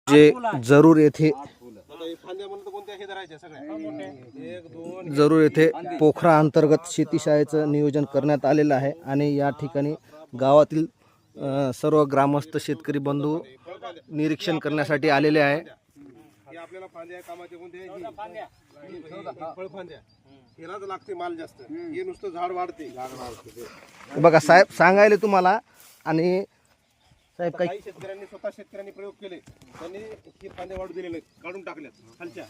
जे जरूर येथे जरूर येथे पोखरा अंतर्गत शेतीशाळेचं नियोजन करण्यात आलेलं आहे आणि या ठिकाणी गावातील सर्व ग्रामस्थ शेतकरी बंधू निरीक्षण करण्यासाठी आलेले आहे। आपल्याला फांद्या कामाचे कोणते फळफांद्या यालाच लागते माल जास्त, हे नुसतं झाड वाढते बघा साहेब सांगायले तुम्हाला। आणि साहेब काही शेतकऱ्यांनी प्रयोग केले, त्यांनी हे फांद्या वाढू दिलेले काढून टाकल्यात खालच्या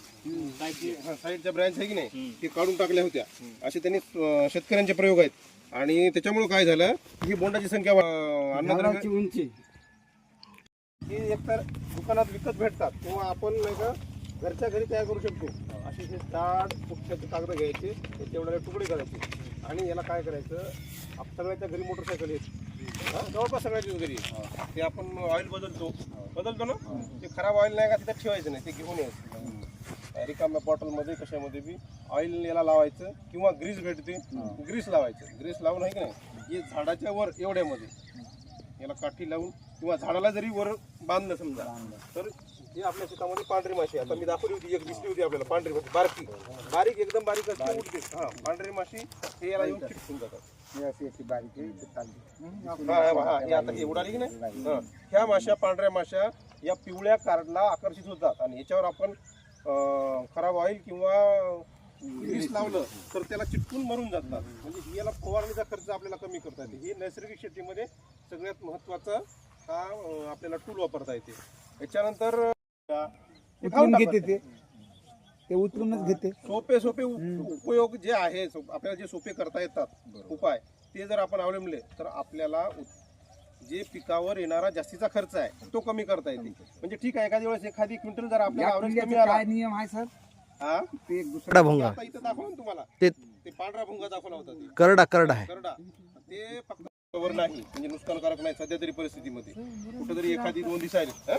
साईडच्या ब्रँच आहे की नाही ते काढून टाकल्या होत्या, असे त्यांनी शेतकऱ्यांचे प्रयोग आहेत। आणि त्याच्यामुळे काय झालं, ही बोंडाची संख्या अन्नद्रव्याची उंची हे एकतर दुकानात विकत भेटतात किंवा आपण नाही का घरच्या घरी तयार करू शकतो। असे हे जाड पुठ्ठ्याचे कागद घ्यायचे, तेवढे तुकडे करायचे आणि याला काय करायचं, सगळ्याच्या घरी मोटरसायकल येते जवळपास सगळ्याच्याच घरी, ते आपण ऑइल बदलतो ना, ते खराब ऑइल नाही का तिथं ठेवायचं नाही, ते घेऊन यायचं रिकाम्या बॉटलमध्ये कशामध्ये बी ऑइल याला लावायचं किंवा ग्रीस भेटते ग्रीस लावायचं। ग्रीस लावून आहे की नाही, हे झाडाच्या वर एवढ्यामध्ये याला काठी लावून किंवा झाडाला जरी वर बांधलं समजा तर हे आपल्या शेतामध्ये पांढरी माशी, आता मी दाखवली होती, एक दिसली होती आपल्याला पांढरी माशी, बारीक एकदम बारीक असते उठते, हा पांढरी माशी हे याला येऊन चिटकून जातात। आता हे उडाली की नाही, ह्या माश्या पांढऱ्या माश्या या पिवळ्या कार्डला आकर्षित होतात आणि याच्यावर आपण खराब ऑइल किंवा ग्रीस लावलं तर त्याला चिटकून मरून जातात। म्हणजे याला फवारणीचा खर्च आपल्याला कमी करता येते। हे नैसर्गिक शेतीमध्ये सगळ्यात महत्वाचं हा आपल्याला टूल वापरता येते। याच्यानंतर ते उतरूनच घेते। सोपे उपयोग जे आहे आपल्याला जे सोपे करता येतात उपाय, ते जर आपण अवलंबले तर आपल्याला जे पिकावर येणारा जास्तीचा खर्च आहे तो कमी करता येते। म्हणजे ठीक आहे, एखाद्या वेळेस एखादी क्विंटल जर आपल्याला ॲव्हरेज कमी आला, काय नियम आहे सर? हा ते दुसरा भुंगा आता इथं दाखवलं ना तुम्हाला, ते ते पांढरा भुंगा दाखवला होता, ते करडा आहे करडा, ते फक्त कवर नाही म्हणजे नुकसानकारक नाही सध्या तरी परिस्थितीमध्ये, कुठेतरी एखादी 2 दिसायला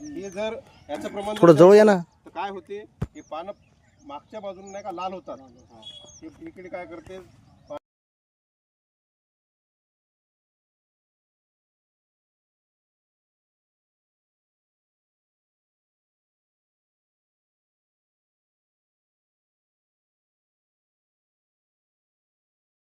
हे जर याचं प्रमाण थोडं जवळ या ना, तर काय होते, हे पानं मागच्या बाजूने नाही का लाल होतात, हे इकडे काय करते